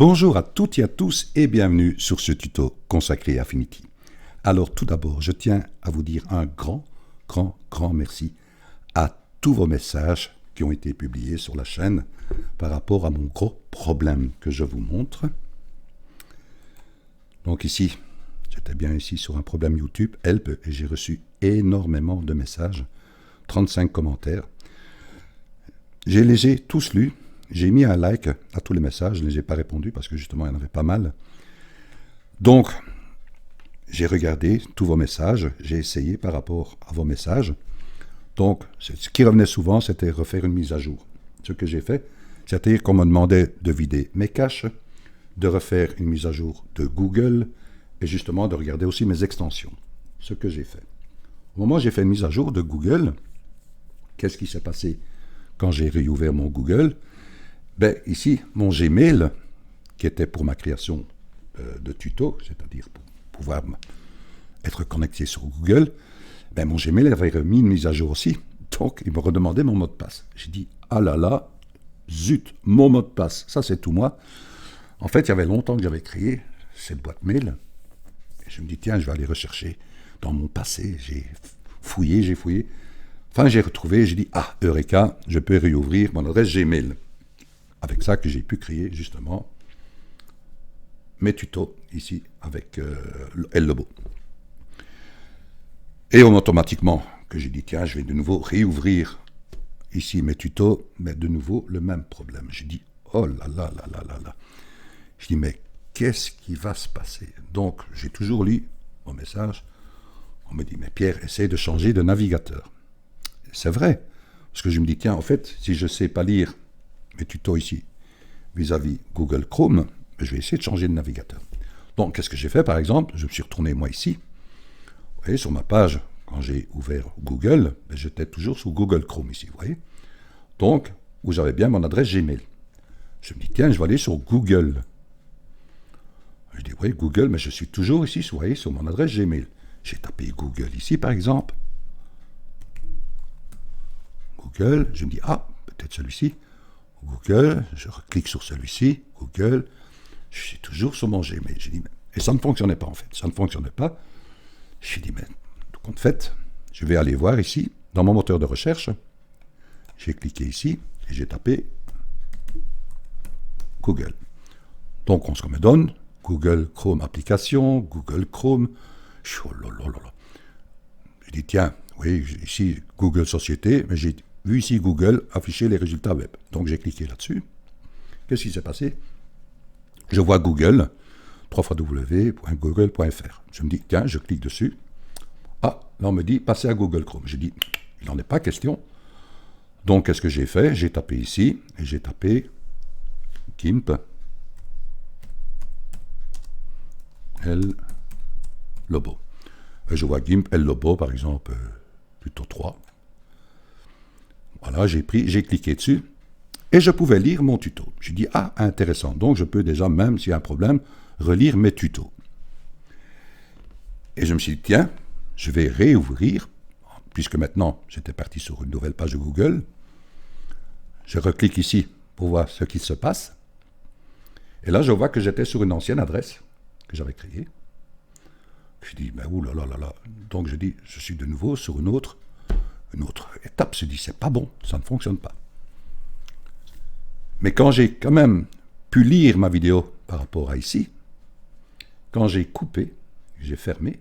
Bonjour à toutes et à tous et bienvenue sur ce tuto consacré à Affinity. Alors tout d'abord, je tiens à vous dire un grand merci à tous vos messages qui ont été publiés sur la chaîne par rapport à mon gros problème que je vous montre. Donc ici, j'étais bien ici sur un problème YouTube, Help, et j'ai reçu énormément de messages, 35 commentaires. Je les ai tous lus. J'ai mis un like à tous les messages, je ne les ai pas répondu parce que justement il y en avait pas mal. Donc, j'ai regardé tous vos messages, j'ai essayé par rapport à vos messages. Donc, ce qui revenait souvent, c'était refaire une mise à jour. Ce que j'ai fait, c'est-à-dire qu'on me demandait de vider mes caches, de refaire une mise à jour de Google et justement de regarder aussi mes extensions. Ce que j'ai fait. Au moment où j'ai fait une mise à jour de Google, qu'est-ce qui s'est passé quand j'ai réouvert mon Google ? Ben, ici, mon Gmail, qui était pour ma création de tutos, c'est-à-dire pour pouvoir être connecté sur Google, ben, mon Gmail avait remis une mise à jour aussi. Donc, il me redemandait mon mot de passe. J'ai dit, ah là là, zut, mon mot de passe, ça c'est tout moi. En fait, il y avait longtemps que j'avais créé cette boîte mail. Et je me dis, tiens, je vais aller rechercher dans mon passé. J'ai fouillé. Enfin, j'ai retrouvé, j'ai dit, ah, Eureka, je peux réouvrir mon adresse Gmail. Avec ça que j'ai pu créer justement mes tutos ici avec L-Lobo. Et automatiquement que j'ai dit tiens je vais de nouveau réouvrir ici mes tutos, mais de nouveau le même problème. J'ai dit oh là là. Je dis mais qu'est-ce qui va se passer? Donc j'ai toujours lu mon message. On me dit mais Pierre essaie de changer de navigateur. C'est vrai parce que je me dis tiens en fait si je ne sais pas lire mes tutos ici, vis-à-vis Google Chrome, je vais essayer de changer de navigateur. Donc, qu'est-ce que j'ai fait, par exemple? Je me suis retourné, moi, ici. Vous voyez, sur ma page, quand j'ai ouvert Google, j'étais toujours sous Google Chrome, ici, vous voyez. Donc, vous avez bien mon adresse Gmail. Je me dis, tiens, je vais aller sur Google. Je dis, oui, Google, mais je suis toujours ici, vous voyez, sur mon adresse Gmail. J'ai tapé Google ici, par exemple. Google, je me dis, ah, peut-être celui-ci. Google, je clique sur celui-ci, Google, je suis toujours sur mon Gmail. J'ai dit, et ça ne fonctionnait pas en fait, ça ne fonctionnait pas. J'ai dit, mais tout compte fait, je vais aller voir ici, dans mon moteur de recherche, j'ai cliqué ici, et j'ai tapé Google. Donc on se me donne, Google Chrome application, Google Chrome, oh là là. J'ai dit, tiens, oui, ici, Google Société, mais j'ai vu ici Google afficher les résultats web. Donc j'ai cliqué là-dessus. Qu'est-ce qui s'est passé? Je vois Google, www.google.fr. Je me dis, tiens, je clique dessus. Ah, là on me dit, passez à Google Chrome. J'ai dit, il n'en est pas question. Donc qu'est-ce que j'ai fait? J'ai tapé ici, et j'ai tapé GIMP L-Lobo. Je vois GIMP L-Lobo, par exemple, plutôt 3. Voilà, j'ai cliqué dessus et je pouvais lire mon tuto. J'ai dit, ah, intéressant. Donc, je peux déjà, même s'il y a un problème, relire mes tutos. Et je me suis dit, tiens, je vais réouvrir, puisque maintenant, j'étais parti sur une nouvelle page de Google. Je reclique ici pour voir ce qui se passe. Et là, je vois que j'étais sur une ancienne adresse que j'avais créée. Je dis, ben oulala. Donc, je dis, je suis de nouveau sur une autre étape, se dit c'est pas bon, ça ne fonctionne pas. Mais quand j'ai quand même pu lire ma vidéo par rapport à ici, quand j'ai coupé, j'ai fermé,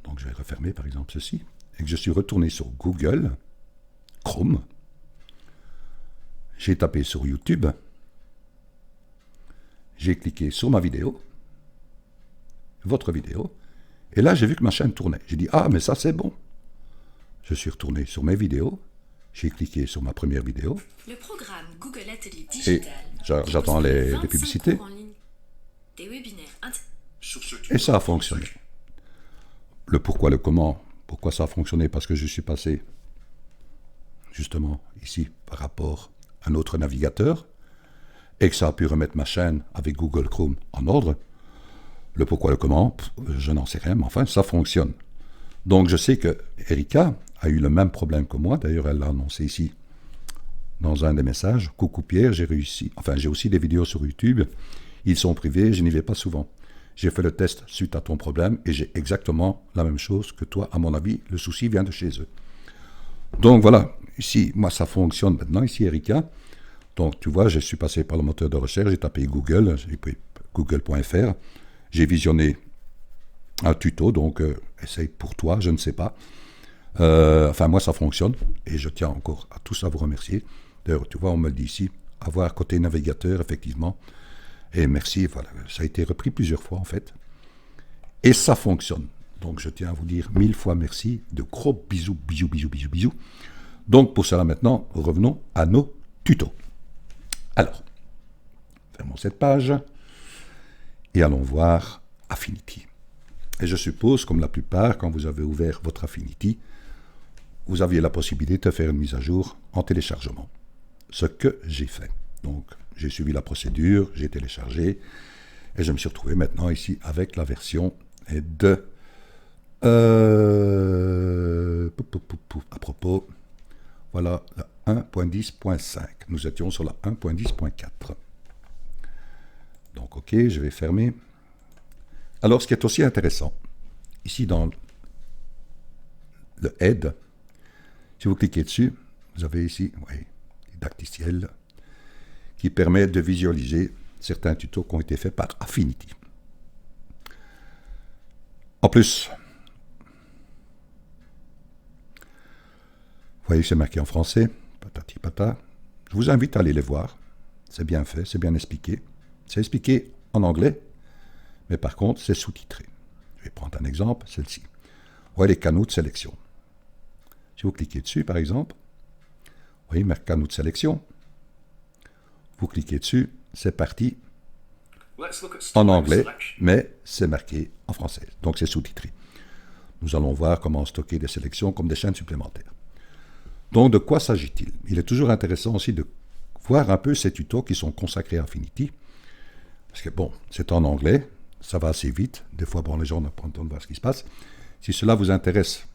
donc je vais refermer par exemple ceci, et que je suis retourné sur Google, Chrome, j'ai tapé sur YouTube, j'ai cliqué sur ma vidéo, votre vidéo, et là, j'ai vu que ma chaîne tournait. J'ai dit, ah, mais ça, c'est bon. Je suis retourné sur mes vidéos. J'ai cliqué sur ma première vidéo. Le programme Google Atelier Digital. Et j'attends les publicités. Des webinaires. Et ça a fonctionné. Le pourquoi, le comment. Pourquoi ça a fonctionné? Parce que je suis passé, justement, ici, par rapport à un autre navigateur, et que ça a pu remettre ma chaîne avec Google Chrome en ordre. Le pourquoi, le comment, je n'en sais rien, mais enfin, ça fonctionne. Donc, je sais que Erika a eu le même problème que moi. D'ailleurs, elle l'a annoncé ici dans un des messages, « Coucou Pierre, j'ai réussi. Enfin, j'ai aussi des vidéos sur YouTube. Ils sont privés, je n'y vais pas souvent. J'ai fait le test suite à ton problème et j'ai exactement la même chose que toi. À mon avis, le souci vient de chez eux. » Donc voilà, ici, moi ça fonctionne maintenant, ici Erika. Donc tu vois, je suis passé par le moteur de recherche, j'ai tapé Google, j'ai pris google.fr, j'ai un tuto, donc essaye pour toi, je ne sais pas. Enfin, moi, ça fonctionne, et je tiens encore à tous à vous remercier. D'ailleurs, tu vois, on me le dit ici, avoir côté navigateur, effectivement, et merci, voilà, ça a été repris plusieurs fois, en fait, et ça fonctionne. Donc, je tiens à vous dire 1000 fois merci, de gros bisous, bisous, bisous, bisous, bisous. Donc, pour cela, maintenant, revenons à nos tutos. Alors, fermons cette page, et allons voir Affinity. Et je suppose, comme la plupart, quand vous avez ouvert votre Affinity, vous aviez la possibilité de faire une mise à jour en téléchargement. Ce que j'ai fait. Donc, j'ai suivi la procédure, j'ai téléchargé, et je me suis retrouvé maintenant ici avec la version de... à propos, voilà, la 1.10.5. Nous étions sur la 1.10.4. Donc, OK, je vais fermer. Alors, ce qui est aussi intéressant, ici dans le Aide, si vous cliquez dessus, vous avez ici, didacticiel, qui permet de visualiser certains tutos qui ont été faits par Affinity. En plus, vous voyez que c'est marqué en français, patati patata. Je vous invite à aller les voir. C'est bien fait, c'est bien expliqué. C'est expliqué en anglais, mais par contre, c'est sous-titré. Je vais prendre un exemple, celle-ci. Vous voyez les canaux de sélection. Si vous cliquez dessus, par exemple, vous voyez marqué canaux de sélection. Vous cliquez dessus, c'est parti en anglais, mais c'est marqué en français. Donc c'est sous-titré. Nous allons voir comment stocker des sélections comme des chaînes supplémentaires. Donc de quoi s'agit-il? Il est toujours intéressant aussi de voir un peu ces tutos qui sont consacrés à Affinity. Parce que bon, c'est en anglais, ça va assez vite. Des fois, bon, les gens n'ont pas le temps de voir ce qui se passe. Si cela vous intéresse,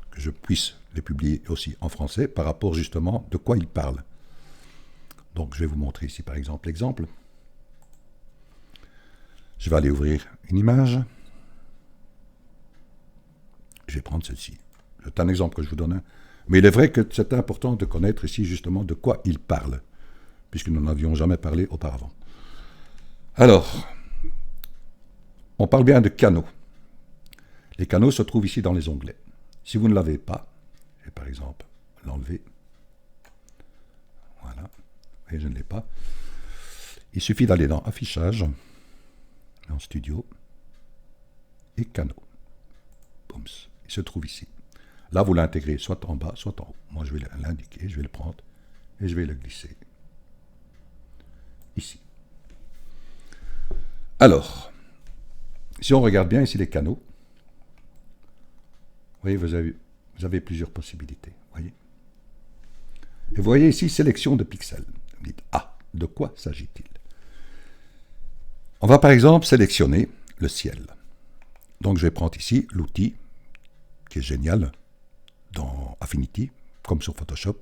que je puisse les publier aussi en français, par rapport justement de quoi ils parlent. Donc je vais vous montrer ici par exemple l'exemple. Je vais aller ouvrir une image. Je vais prendre celle-ci. C'est un exemple que je vous donne. Mais il est vrai que c'est important de connaître ici justement de quoi il parle, puisque nous n'avions jamais parlé auparavant. Alors, on parle bien de canaux. Les canaux se trouvent ici dans les onglets. Si vous ne l'avez pas, je vais par exemple l'enlever. Voilà. Et je ne l'ai pas. Il suffit d'aller dans Affichage, dans Studio, et Canaux. Boum. Il se trouve ici. Là, vous l'intégrez soit en bas, soit en haut. Moi, je vais l'indiquer, je vais le prendre, et je vais le glisser ici. Alors, si on regarde bien ici les canaux, vous voyez, vous avez plusieurs possibilités. Voyez. Et vous voyez ici, sélection de pixels. Vous dites, ah, de quoi s'agit-il? On va par exemple sélectionner le ciel. Donc je vais prendre ici l'outil qui est génial dans Affinity, comme sur Photoshop,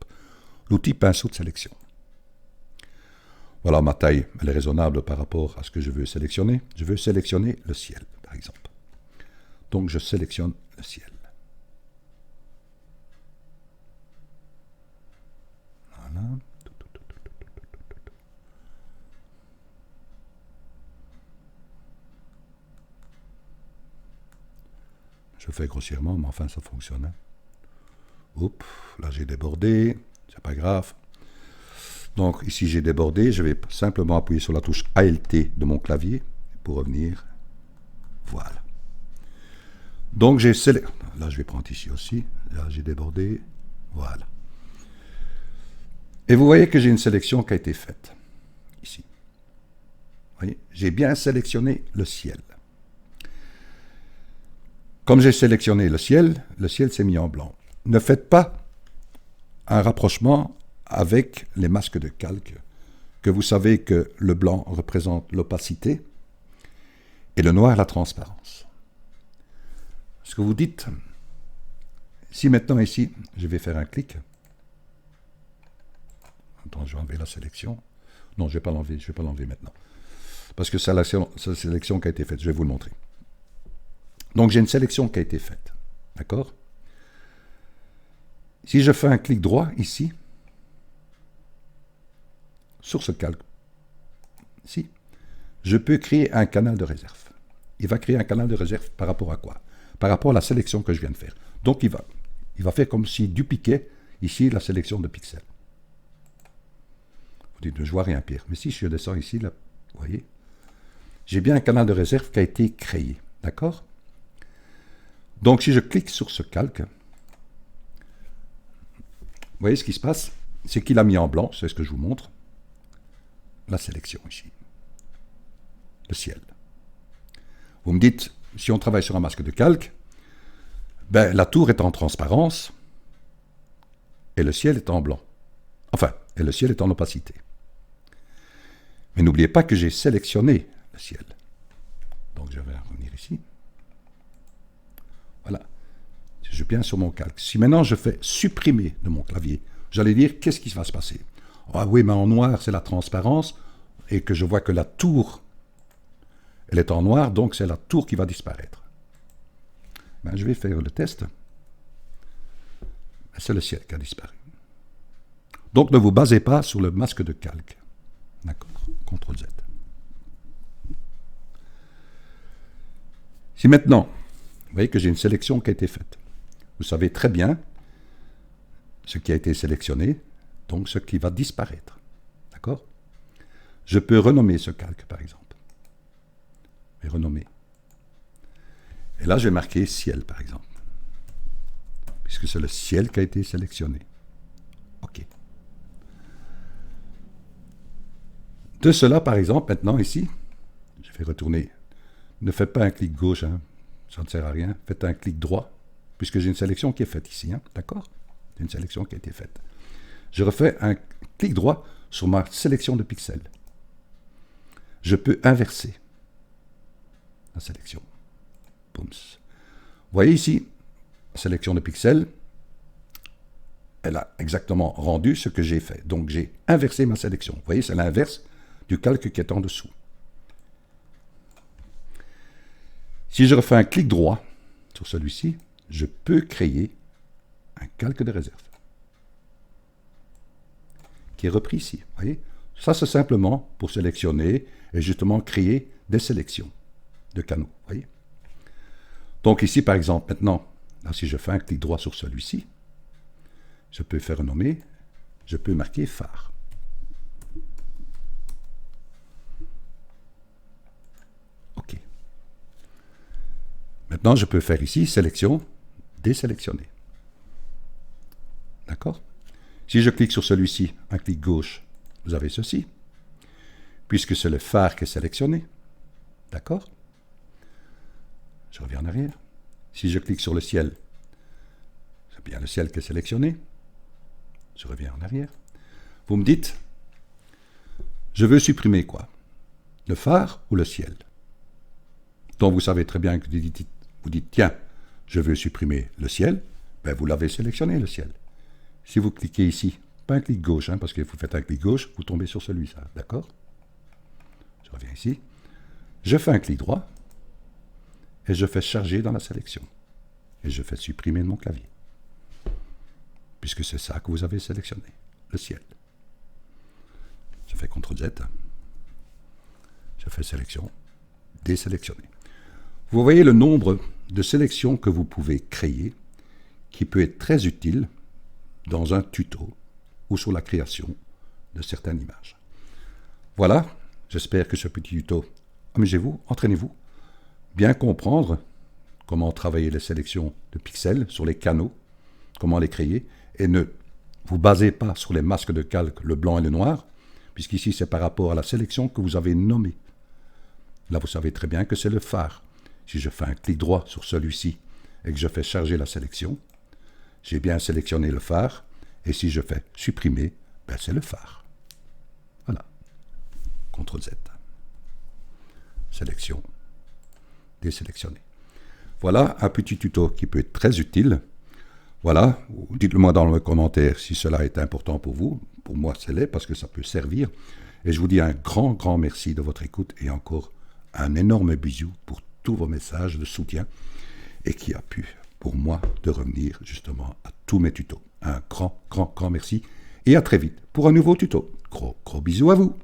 l'outil pinceau de sélection. Voilà, ma taille, elle est raisonnable par rapport à ce que je veux sélectionner. Je veux sélectionner le ciel, par exemple. Donc je sélectionne le ciel. Voilà. Je fais grossièrement, mais enfin ça fonctionne. Oups, là j'ai débordé, c'est pas grave. Donc ici j'ai débordé, je vais simplement appuyer sur la touche ALT de mon clavier pour revenir. Voilà. Donc j'ai sélectionné. Là je vais prendre ici aussi. Là j'ai débordé. Voilà. Et vous voyez que j'ai une sélection qui a été faite. Ici. Vous voyez, j'ai bien sélectionné le ciel. Comme j'ai sélectionné le ciel s'est mis en blanc. Ne faites pas un rapprochement avec les masques de calque, que vous savez que le blanc représente l'opacité et le noir la transparence. Ce que vous dites, si maintenant ici, je vais faire un clic, Attends, je vais enlever la sélection. Non, je ne vais pas l'enlever maintenant. Parce que c'est la sélection qui a été faite. Je vais vous le montrer. Donc, j'ai une sélection qui a été faite. D'accord? Si je fais un clic droit ici, sur ce calque, ici, je peux créer un canal de réserve. Il va créer un canal de réserve par rapport à quoi? Par rapport à la sélection que je viens de faire. Donc, il va faire comme s'il dupliquait ici la sélection de pixels. Vous dites, je vois rien, Pierre. Mais si je descends ici, là, vous voyez, j'ai bien un canal de réserve qui a été créé. D'accord? Donc, si je clique sur ce calque, vous voyez ce qui se passe? C'est qu'il a mis en blanc, c'est ce que je vous montre, la sélection ici. Le ciel. Vous me dites, si on travaille sur un masque de calque, ben, la tour est en transparence et le ciel est en blanc. Enfin, et le ciel est en opacité. Mais n'oubliez pas que j'ai sélectionné le ciel. Donc je vais revenir ici. Voilà. Je viens sur mon calque. Si maintenant je fais supprimer de mon clavier, j'allais dire, qu'est-ce qui va se passer? Ah oui, mais en noir, c'est la transparence, et que je vois que la tour, elle est en noir, donc c'est la tour qui va disparaître. Ben, je vais faire le test. C'est le ciel qui a disparu. Donc ne vous basez pas sur le masque de calque. D'accord. CTRL Z. Si maintenant, vous voyez que j'ai une sélection qui a été faite. Vous savez très bien ce qui a été sélectionné, donc ce qui va disparaître. D'accord? Je peux renommer ce calque, par exemple. Je vais renommer. Et là, je vais marquer ciel, par exemple. Puisque c'est le ciel qui a été sélectionné. OK. De cela, par exemple, maintenant, ici, je vais retourner. Ne faites pas un clic gauche, hein, ça ne sert à rien. Faites un clic droit, puisque j'ai une sélection qui est faite ici. Hein, d'accord? J'ai une sélection qui a été faite. Je refais un clic droit sur ma sélection de pixels. Je peux inverser la sélection. Boum. Vous voyez ici, la sélection de pixels, elle a exactement rendu ce que j'ai fait. Donc j'ai inversé ma sélection. Vous voyez, c'est l'inverse du calque qui est en dessous. Si je refais un clic droit sur celui-ci, je peux créer un calque de réserve qui est repris ici. Vous voyez, ça c'est simplement pour sélectionner et justement créer des sélections de canaux. Vous voyez. Donc ici, par exemple, maintenant, là, si je fais un clic droit sur celui-ci, je peux faire renommer, je peux marquer phare. OK. Maintenant, je peux faire ici sélection, désélectionner. D'accord? Si je clique sur celui-ci, un clic gauche, vous avez ceci, puisque c'est le phare qui est sélectionné. D'accord? Je reviens en arrière. Si je clique sur le ciel, c'est bien le ciel qui est sélectionné. Je reviens en arrière. Vous me dites, je veux supprimer quoi? Le phare ou le ciel? Donc vous savez très bien que vous dites, tiens, je veux supprimer le ciel, ben vous l'avez sélectionné le ciel. Si vous cliquez ici, pas un clic gauche, hein, parce que vous faites un clic gauche, vous tombez sur celui-ci, d'accord? Je reviens ici. Je fais un clic droit et je fais charger dans la sélection. Et je fais supprimer de mon clavier. Puisque c'est ça que vous avez sélectionné, le ciel. Je fais CTRL Z. Je fais sélection, désélectionner. Vous voyez le nombre de sélections que vous pouvez créer qui peut être très utile dans un tuto ou sur la création de certaines images. Voilà, j'espère que ce petit tuto, amusez-vous, entraînez-vous, bien comprendre comment travailler les sélections de pixels sur les canaux, comment les créer, et ne vous basez pas sur les masques de calque, le blanc et le noir, puisqu'ici c'est par rapport à la sélection que vous avez nommée. Là, vous savez très bien que c'est le phare. Si je fais un clic droit sur celui-ci et que je fais charger la sélection, j'ai bien sélectionné le phare, et si je fais supprimer, ben c'est le phare. Voilà. CTRL Z. Sélection. Désélectionner. Voilà un petit tuto qui peut être très utile. Voilà, dites-le moi dans le commentaire si cela est important pour vous. Pour moi, c'est l'est parce que ça peut servir. Et je vous dis un grand, grand merci de votre écoute et encore un énorme bisou pour tous vos messages de soutien et qui a pu, pour moi, de revenir justement à tous mes tutos. Un grand, grand, grand merci et à très vite pour un nouveau tuto. Gros, gros bisous à vous.